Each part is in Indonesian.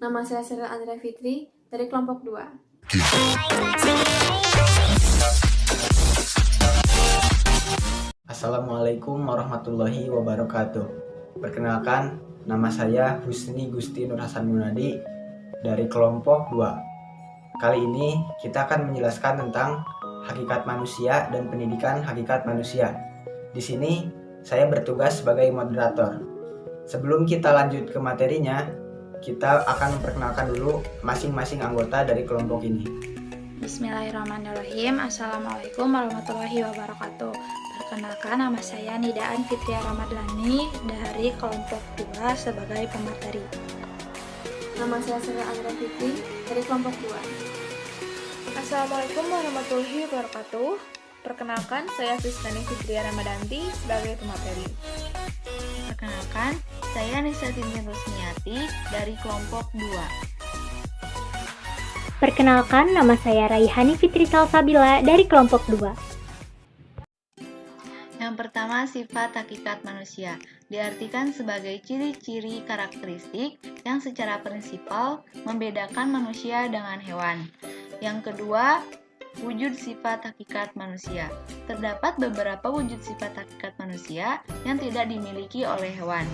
Nama saya Sheryl Andrea Fitri dari kelompok 2. Assalamualaikum warahmatullahi wabarakatuh. Perkenalkan, nama saya Husni Gusti Nur Hasan Munadi dari kelompok 2. Kali ini kita akan menjelaskan tentang hakikat manusia dan pendidikan hakikat manusia. Di sini saya bertugas sebagai moderator. Sebelum kita lanjut ke materinya, kita akan memperkenalkan dulu masing-masing anggota dari kelompok ini. Bismillahirrahmanirrahim. Assalamualaikum warahmatullahi wabarakatuh. Perkenalkan, nama saya Nidaan Fitria Ramadhani dari kelompok 2 sebagai pemateri. Nama saya Sheryl Andrea Fitri dari kelompok 2. Assalamualaikum warahmatullahi wabarakatuh. Perkenalkan, saya Fistani Fitria Ramadanti sebagai pemateri. Perkenalkan, saya Nisa Tintin Rusmiati dari kelompok 2. Perkenalkan, nama saya Raihani Fitri Salsabila dari kelompok 2. Yang pertama, sifat hakikat manusia diartikan sebagai ciri-ciri karakteristik yang secara prinsipal membedakan manusia dengan hewan. Yang kedua, wujud sifat hakikat manusia. Terdapat beberapa wujud sifat hakikat manusia yang tidak dimiliki oleh hewan,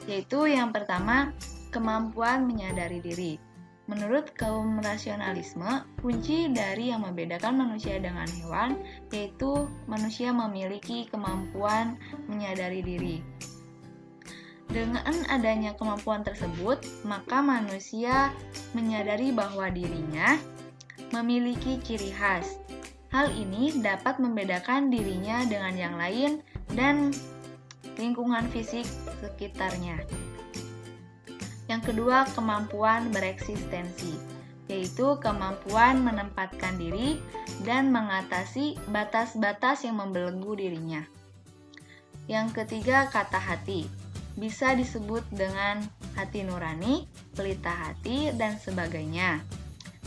yaitu yang pertama, kemampuan menyadari diri. Menurut kaum rasionalisme, kunci dari yang membedakan manusia dengan hewan yaitu manusia memiliki kemampuan menyadari diri. Dengan adanya kemampuan tersebut, maka manusia menyadari bahwa dirinya memiliki ciri khas. Hal ini dapat membedakan dirinya dengan yang lain dan lingkungan fisik sekitarnya. Yang kedua, kemampuan bereksistensi, yaitu kemampuan menempatkan diri dan mengatasi batas-batas yang membelenggu dirinya. Yang ketiga, kata hati, bisa disebut dengan hati nurani, pelita hati, dan sebagainya.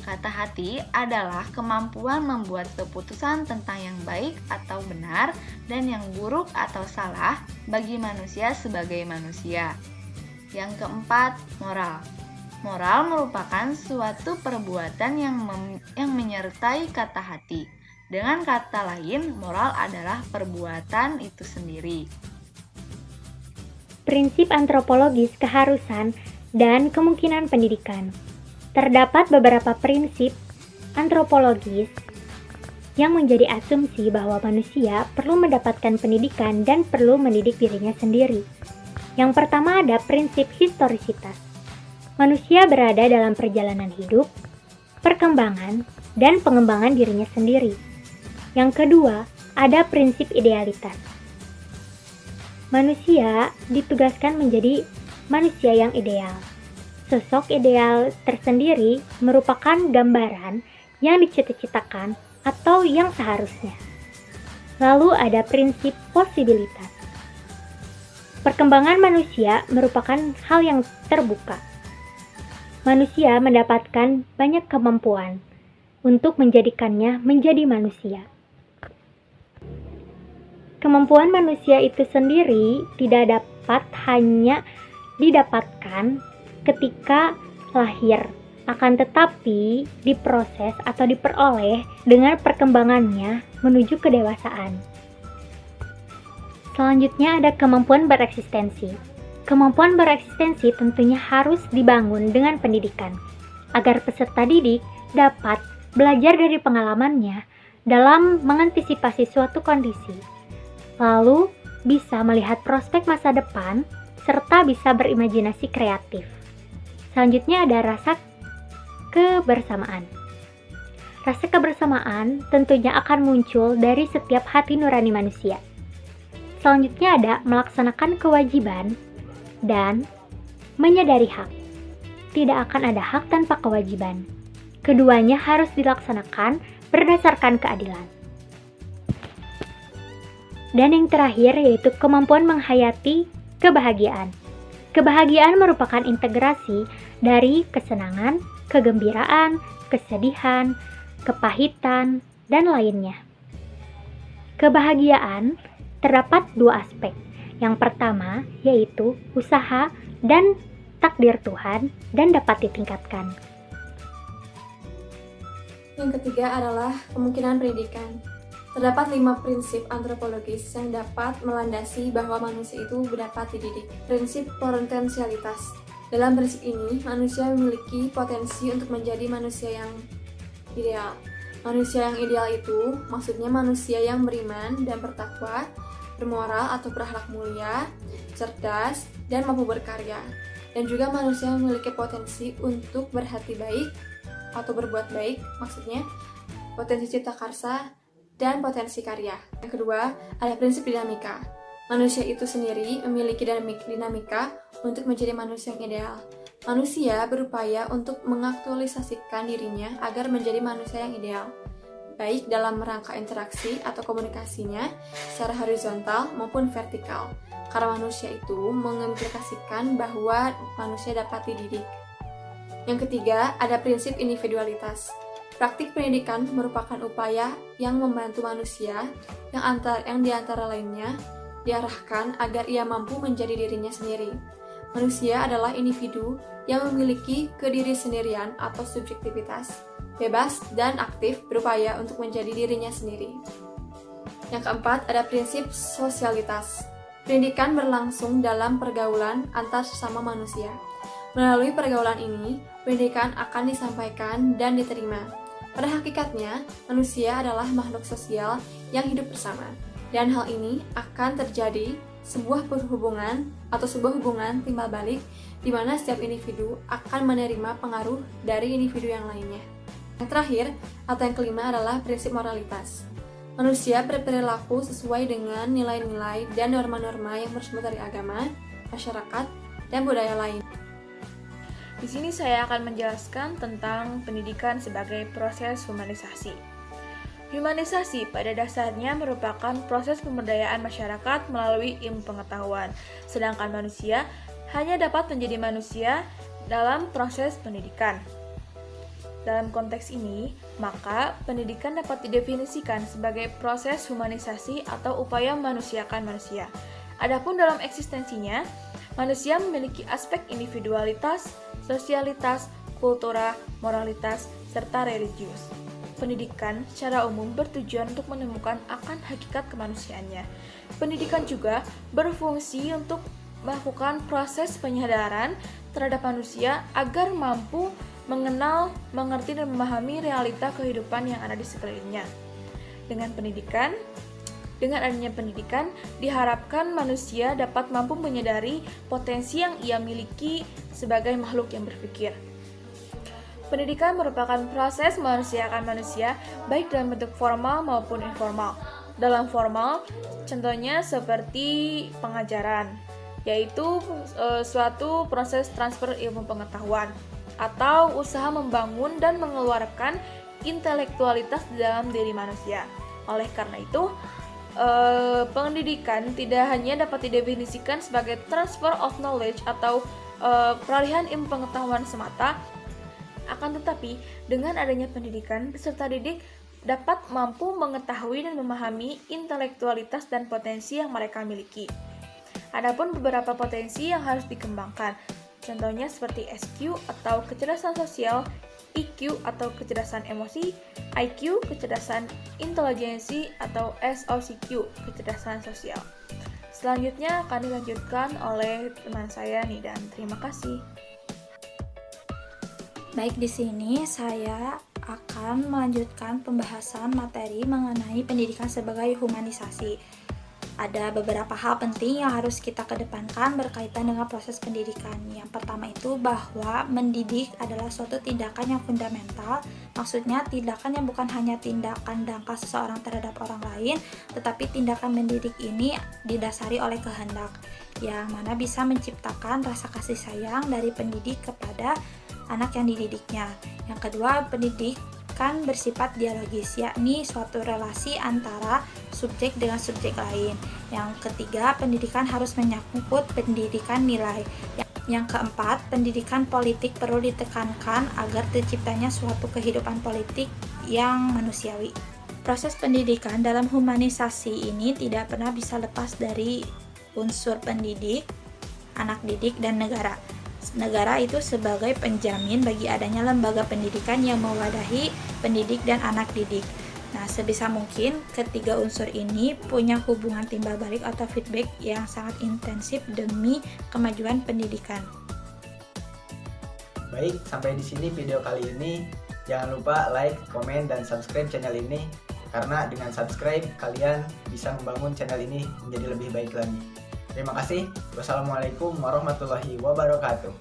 Kata hati adalah kemampuan membuat keputusan tentang yang baik atau benar dan yang buruk atau salah bagi manusia sebagai manusia. Yang keempat, moral. Moral merupakan suatu perbuatan yang menyertai kata hati. Dengan kata lain, moral adalah perbuatan itu sendiri. Prinsip antropologis keharusan dan kemungkinan pendidikan. Terdapat beberapa prinsip antropologis yang menjadi asumsi bahwa manusia perlu mendapatkan pendidikan dan perlu mendidik dirinya sendiri. Yang pertama ada prinsip historisitas. Manusia berada dalam perjalanan hidup, perkembangan, dan pengembangan dirinya sendiri. Yang kedua ada prinsip idealitas. Manusia ditugaskan menjadi manusia yang ideal. Sosok ideal tersendiri merupakan gambaran yang dicita-citakan atau yang seharusnya. Lalu ada prinsip posibilitas. Perkembangan manusia merupakan hal yang terbuka. Manusia mendapatkan banyak kemampuan untuk menjadikannya menjadi manusia. Kemampuan manusia itu sendiri tidak dapat hanya didapatkan ketika lahir, akan tetapi diproses atau diperoleh dengan perkembangannya menuju kedewasaan. Selanjutnya ada kemampuan bereksistensi. Kemampuan bereksistensi tentunya harus dibangun dengan pendidikan, agar peserta didik dapat belajar dari pengalamannya dalam mengantisipasi suatu kondisi, lalu bisa melihat prospek masa depan, serta bisa berimajinasi kreatif. Selanjutnya ada rasa kebersamaan. Rasa kebersamaan tentunya akan muncul dari setiap hati nurani manusia. Selanjutnya ada melaksanakan kewajiban dan menyadari hak. Tidak akan ada hak tanpa kewajiban. Keduanya harus dilaksanakan berdasarkan keadilan. Dan yang terakhir yaitu kemampuan menghayati kebahagiaan. Kebahagiaan merupakan integrasi dari kesenangan, kegembiraan, kesedihan, kepahitan, dan lainnya. Kebahagiaan terdapat dua aspek. Yang pertama yaitu usaha dan takdir Tuhan dan dapat ditingkatkan. Yang ketiga adalah kemungkinan pendidikan. Terdapat 5 prinsip antropologis yang dapat melandasi bahwa manusia itu dapat dididik. Prinsip potensialitas. Dalam prinsip ini, manusia memiliki potensi untuk menjadi manusia yang ideal. Manusia yang ideal itu maksudnya manusia yang beriman dan bertakwa, bermoral atau berakhlak mulia, cerdas, dan mampu berkarya. Dan juga manusia yang memiliki potensi untuk berhati baik atau berbuat baik, maksudnya potensi cipta karsa dan potensi karya. Yang kedua, ada prinsip dinamika. Manusia itu sendiri memiliki dinamika untuk menjadi manusia yang ideal. Manusia berupaya untuk mengaktualisasikan dirinya agar menjadi manusia yang ideal, baik dalam rangka interaksi atau komunikasinya secara horizontal maupun vertikal. Karena manusia itu mengimplikasikan bahwa manusia dapat dididik. Yang ketiga, ada prinsip individualitas. Praktik pendidikan merupakan upaya yang membantu manusia yang di antara lainnya diarahkan agar ia mampu menjadi dirinya sendiri. Manusia adalah individu yang memiliki kediri sendirian atau subjektivitas, bebas dan aktif berupaya untuk menjadi dirinya sendiri. Yang keempat, ada prinsip sosialitas. Pendidikan berlangsung dalam pergaulan antar sesama manusia. Melalui pergaulan ini, pendidikan akan disampaikan dan diterima. Pada hakikatnya, manusia adalah makhluk sosial yang hidup bersama. Dan hal ini akan terjadi sebuah hubungan timbal balik di mana setiap individu akan menerima pengaruh dari individu yang lainnya. Yang terakhir, atau yang kelima adalah prinsip moralitas. Manusia berperilaku sesuai dengan nilai-nilai dan norma-norma yang bersumber dari agama, masyarakat, dan budaya lain. Di sini saya akan menjelaskan tentang pendidikan sebagai proses humanisasi. Humanisasi pada dasarnya merupakan proses pemberdayaan masyarakat melalui ilmu pengetahuan, sedangkan manusia hanya dapat menjadi manusia dalam proses pendidikan. Dalam konteks ini, maka pendidikan dapat didefinisikan sebagai proses humanisasi atau upaya memanusiakan manusia. Adapun dalam eksistensinya, manusia memiliki aspek individualitas, sosialitas, kultura, moralitas, serta religius. Pendidikan secara umum bertujuan untuk menemukan akan hakikat kemanusiaannya. Pendidikan juga berfungsi untuk melakukan proses penyadaran terhadap manusia agar mampu mengenal, mengerti, dan memahami realita kehidupan yang ada di sekelilingnya. Dengan adanya pendidikan, diharapkan manusia dapat mampu menyadari potensi yang ia miliki sebagai makhluk yang berpikir. Pendidikan merupakan proses memanusiakan manusia, baik dalam bentuk formal maupun informal. Dalam formal, contohnya seperti pengajaran, yaitu suatu proses transfer ilmu pengetahuan, atau usaha membangun dan mengeluarkan intelektualitas di dalam diri manusia. Oleh karena itu, pendidikan tidak hanya dapat didefinisikan sebagai transfer of knowledge atau peralihan ilmu pengetahuan semata, akan tetapi dengan adanya pendidikan, peserta didik dapat mampu mengetahui dan memahami intelektualitas dan potensi yang mereka miliki. Adapun beberapa potensi yang harus dikembangkan, contohnya seperti SQ atau kecerdasan sosial, EQ atau kecerdasan emosi, IQ kecerdasan intelijensi atau SOCQ kecerdasan sosial. Selanjutnya akan dilanjutkan oleh teman saya Nidan. Terima kasih. Baik, di sini saya akan melanjutkan pembahasan materi mengenai pendidikan sebagai humanisasi. Ada beberapa hal penting yang harus kita kedepankan berkaitan dengan proses pendidikan. Yang pertama itu bahwa mendidik adalah suatu tindakan yang fundamental. Maksudnya tindakan yang bukan hanya tindakan dangkal seseorang terhadap orang lain, tetapi tindakan mendidik ini didasari oleh kehendak, yang mana bisa menciptakan rasa kasih sayang dari pendidik kepada anak yang dididiknya. Yang kedua, pendidikan bersifat dialogis, yakni suatu relasi antara subjek dengan subjek lain. Yang ketiga, pendidikan harus menyangkut pendidikan nilai. Yang keempat, pendidikan politik perlu ditekankan agar terciptanya suatu kehidupan politik yang manusiawi. Proses pendidikan dalam humanisasi ini tidak pernah bisa lepas dari unsur pendidik, anak didik, dan negara. negara itu sebagai penjamin bagi adanya lembaga pendidikan yang mewadahi pendidik dan anak didik. Nah, sebisa mungkin ketiga unsur ini punya hubungan timbal balik atau feedback yang sangat intensif demi kemajuan pendidikan. Baik, sampai di sini video kali ini. Jangan lupa like, komen, dan subscribe channel ini, karena dengan subscribe kalian bisa membangun channel ini menjadi lebih baik lagi. Terima kasih. Wassalamualaikum warahmatullahi wabarakatuh.